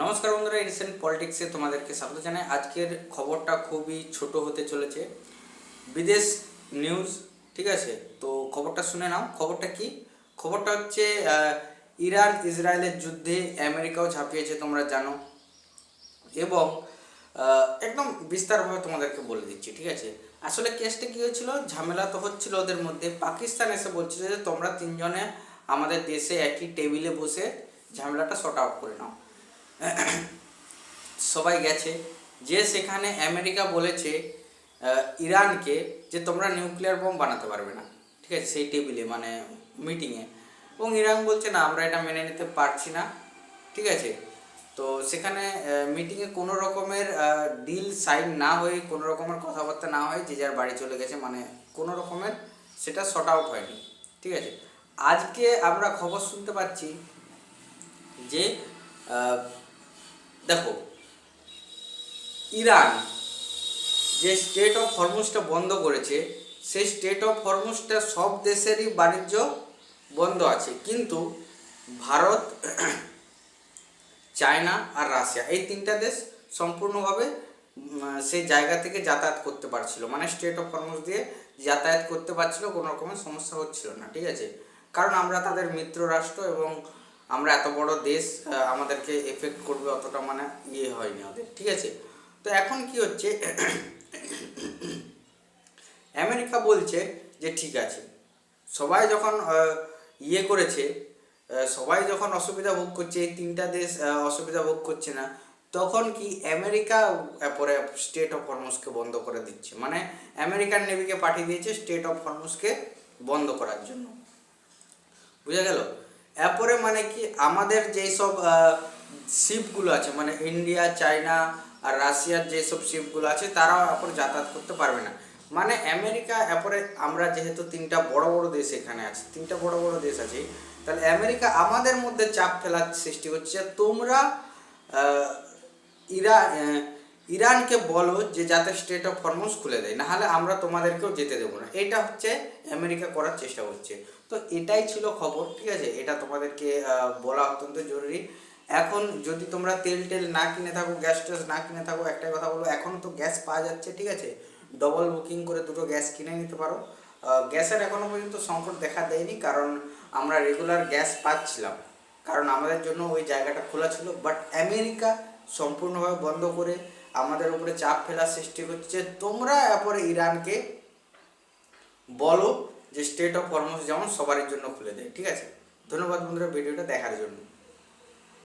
নমস্কার বন্ধুরা, রিসেন্ট পলিটিক্সে তোমাদেরকে স্বাগত জানাই। আজকের খবরটা খুবই ছোট হতে চলেছে, বিদেশ নিউজ, ঠিক আছে? তো খবরটা শুনে নাও। খবরটা কি? খবরটা হচ্ছে ইরান ইসরায়েলের যুদ্ধে আমেরিকাও ঝাঁপিয়েছে, তোমরা জানো। এবং একদম বিস্তারভাবে তোমাদেরকে বলে দিচ্ছি, ঠিক আছে? আসলে কেসটা কী হয়েছিল, ঝামেলা তো হচ্ছিল ওদের মধ্যে। পাকিস্তান এসে বলছিল যে তোমরা তিনজনে আমাদের দেশে একই টেবিলে বসে ঝামেলাটা শর্ট আউট করে নাও। সবাই গেছে, যে সেখানে আমেরিকা বলেছে ইরানকে যে তোমরা নিউক্লিয়ার বোম বানাতে পারবে না, ঠিক আছে, সেই টেবিলে মানে মিটিংয়ে। এবং ইরান বলছে না, আমরা এটা মেনে নিতে পারছি না, ঠিক আছে। তো সেখানে মিটিংয়ে কোনো রকমের ডিল সাইন না হয়ে, কোনো রকমের কথাবার্তা না হয়ে যে যার বাড়ি চলে গেছে, মানে কোনো রকমের সেটা শর্ট আউট হয়নি, ঠিক আছে। আজকে আমরা খবর শুনতে পাচ্ছি যে দেখো, ইরান যে স্টেট অফ হরমুজটা বন্ধ করেছে, সেই স্টেট অফ হরমুজটা সব দেশেরই বাণিজ্য বন্ধ আছে, কিন্তু ভারত, চায়না আর রাশিয়া, এই তিনটা দেশ সম্পূর্ণভাবে সেই জায়গা থেকে যাতায়াত করতে পারছিল, মানে স্টেট অফ হরমুজ দিয়ে যাতায়াত করতে পারছিল, কোনো রকমের সমস্যা হচ্ছিল না, ঠিক আছে। কারণ আমরা তাদের মিত্র রাষ্ট্র এবং আমরা এত বড় দেশ, আমাদেরকে এফেক্ট করবে অতটা মানে হয়নি ওদের, ঠিক আছে। তো এখন কি হচ্ছে, আমেরিকা বলছে যে ঠিক আছে, সবাই যখন করেছে, সবাই যখন অসুবিধা ভোগ করছে, এই তিনটা দেশ অসুবিধা ভোগ করছে না, তখন কি আমেরিকা পরে স্টেট অফ হরমুজকে বন্ধ করে দিচ্ছে, মানে আমেরিকান নেভিকে পাঠিয়ে দিয়েছে স্টেট অফ হরমুজকে বন্ধ করার জন্য, বুঝা গেল? এরপরে মানে কি, আমাদের যেই সব শিপগুলো আছে, মানে ইন্ডিয়া, চায়না আর রাশিয়ার যেসব শিপগুলো আছে, তারাও এরপরে যাতায়াত করতে পারবে না। মানে আমেরিকা এরপরে, আমরা যেহেতু তিনটা বড় বড় দেশ এখানে আছে, তিনটা বড় বড় দেশ আছে, তাহলে আমেরিকা আমাদের মধ্যে চাপ ফেলার সৃষ্টি করছে, তোমরা ইরানকে বলো যে যাতে স্টেট অফ হরমুজ খুলে দেয়, নাহলে আমরা তোমাদেরকেও যেতে দেবো না। এটা হচ্ছে আমেরিকা করার চেষ্টা করছে। তো এটাই ছিল খবর, ঠিক আছে। এটা তোমাদেরকে বলা অত্যন্ত জরুরি। এখন যদি তোমরা তেল টেল না কিনে থাকো, গ্যাস ট্যাস না কিনে থাকো, একটাই কথা বলবো, এখনও তো গ্যাস পাওয়া যাচ্ছে, ঠিক আছে। ডবল বুকিং করে দুটো গ্যাস কিনে নিতে পারো। গ্যাসের এখনও পর্যন্ত সংকট দেখা দেয়নি, কারণ আমরা রেগুলার গ্যাস পাচ্ছিলাম, কারণ আমাদের জন্য ওই জায়গাটা খোলা ছিল। বাট আমেরিকা সম্পূর্ণভাবে বন্ধ করে আমাদের উপরে চাপ ফেলার সৃষ্টি করছে। তোমরা এরপরে ইরানকে বলো যে স্টেট অফ হরমুজ যেমন সবার জন্য খুলে দেয়, ঠিক আছে। ধন্যবাদ বন্ধুরা ভিডিওটা দেখার জন্য।